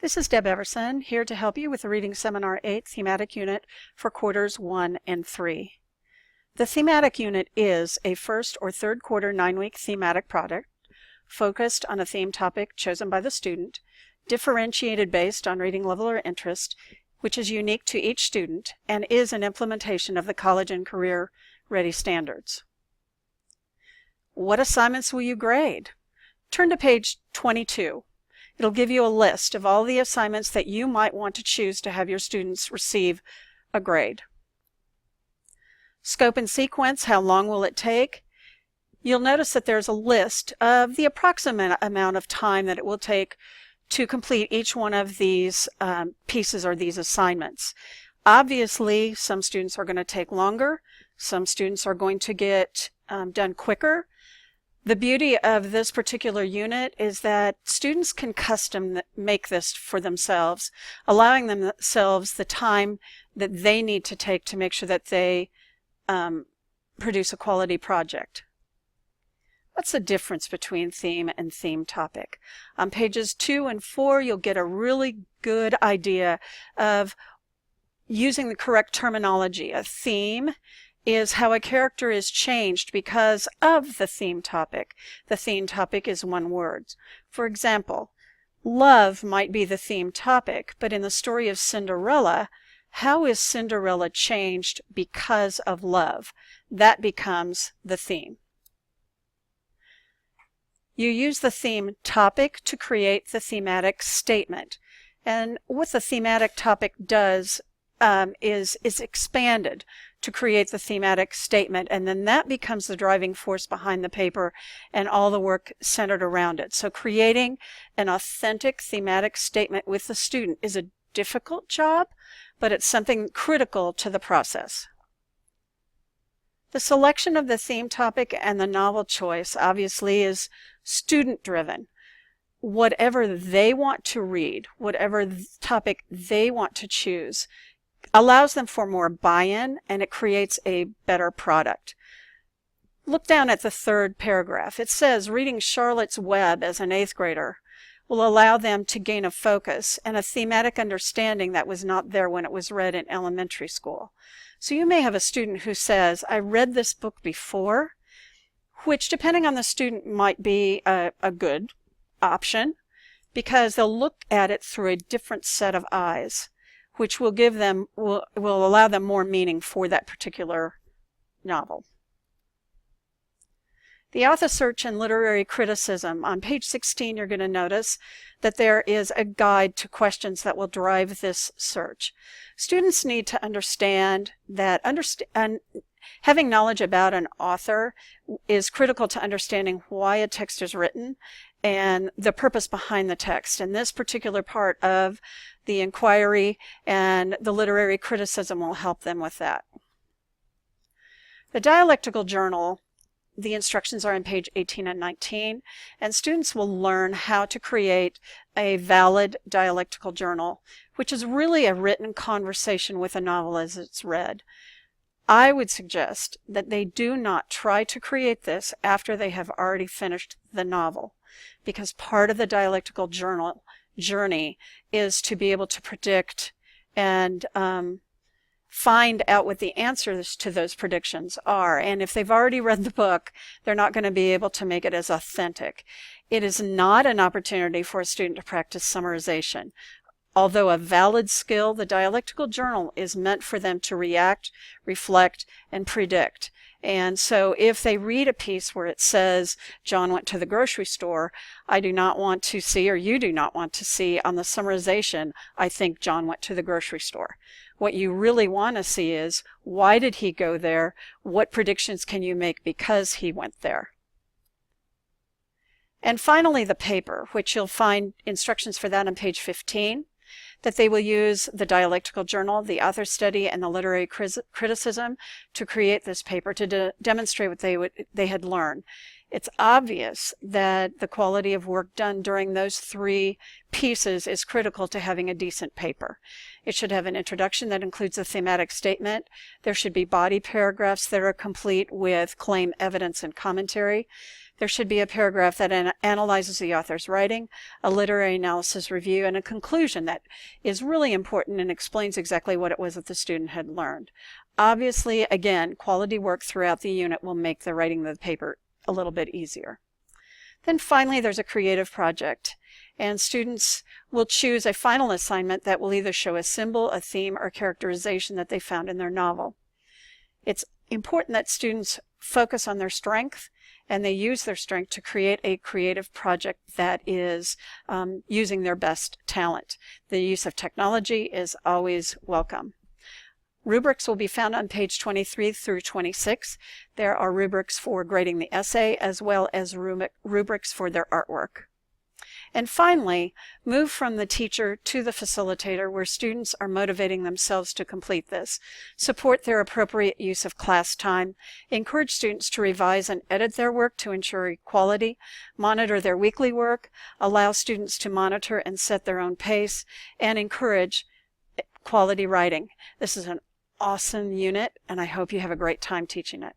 This is Deb Everson, here to help you with the Reading Seminar 8 Thematic Unit for Quarters 1 and 3. The Thematic Unit is a first or third quarter 9-week thematic product focused on a theme topic chosen by the student, differentiated based on reading level or interest, which is unique to each student and is an implementation of the College and Career Ready standards. What assignments will you grade? Turn to page 22. It'll give you a list of all the assignments that you might want to choose to have your students receive a grade. Scope and sequence, how long will it take? You'll notice that there's a list of the approximate amount of time that it will take to complete each one of these pieces or these assignments. Obviously, some students are going to take longer. Some students are going to get done quicker. The beauty of this particular unit is that students can custom make this for themselves, allowing themselves the time that they need to take to make sure that they produce a quality project. What's the difference between theme and theme topic? On pages 2 and 4, you'll get a really good idea of using the correct terminology. A theme is how a character is changed because of the theme topic. The theme topic is one word. For example, love might be the theme topic, but in the story of Cinderella, how is Cinderella changed because of love? That becomes the theme. You use the theme topic to create the thematic statement. And what the thematic topic does is expanded to create the thematic statement, and then that becomes the driving force behind the paper and all the work centered around it. So creating an authentic thematic statement with the student is a difficult job, but it's something critical to the process. The selection of the theme topic and the novel choice obviously is student-driven. Whatever they want to read, whatever topic they want to choose, allows them for more buy-in, and it creates a better product. Look down at the third paragraph. It says reading Charlotte's Web as an 8th grader will allow them to gain a focus and a thematic understanding that was not there when it was read in elementary school. So you may have a student who says, I read this book before, which depending on the student might be a good option because they'll look at it through a different set of eyes, which will allow them more meaning for that particular novel. The author search and literary criticism. On page 16, you're going to notice that there is a guide to questions that will drive this search. Students need to understand that having knowledge about an author is critical to understanding why a text is written and the purpose behind the text. And this particular part of the inquiry and the literary criticism will help them with that. The dialectical journal, the instructions are on page 18 and 19, and students will learn how to create a valid dialectical journal, which is really a written conversation with a novel as it's read. I would suggest that they do not try to create this after they have already finished the novel, because part of the dialectical journal journey is to be able to predict and find out what the answers to those predictions are. And if they've already read the book, they're not going to be able to make it as authentic. It is not an opportunity for a student to practice summarization. Although a valid skill, the dialectical journal is meant for them to react, reflect, and predict. And so if they read a piece where it says, John went to the grocery store, I do not want to see, or you do not want to see on the summarization, I think John went to the grocery store. What you really want to see is, why did he go there? What predictions can you make because he went there? And finally, the paper, which you'll find instructions for that on page 15. That they will use the dialectical journal, the author study, and the literary criticism to create this paper to demonstrate what they had learned. It's obvious that the quality of work done during those 3 pieces is critical to having a decent paper. It should have an introduction that includes a thematic statement. There should be body paragraphs that are complete with claim, evidence, and commentary. There should be a paragraph that analyzes the author's writing, a literary analysis review, and a conclusion that is really important and explains exactly what it was that the student had learned. Obviously, again, quality work throughout the unit will make the writing of the paper a little bit easier. Then finally, there's a creative project, and students will choose a final assignment that will either show a symbol, a theme, or characterization that they found in their novel. It's important that students focus on their strength and they use their strength to create a creative project that is using their best talent. The use of technology is always welcome. Rubrics will be found on page 23 through 26. There are rubrics for grading the essay as well as rubrics for their artwork. And finally, move from the teacher to the facilitator where students are motivating themselves to complete this. Support their appropriate use of class time. Encourage students to revise and edit their work to ensure quality. Monitor their weekly work. Allow students to monitor and set their own pace. And encourage quality writing. This is an awesome unit, and I hope you have a great time teaching it.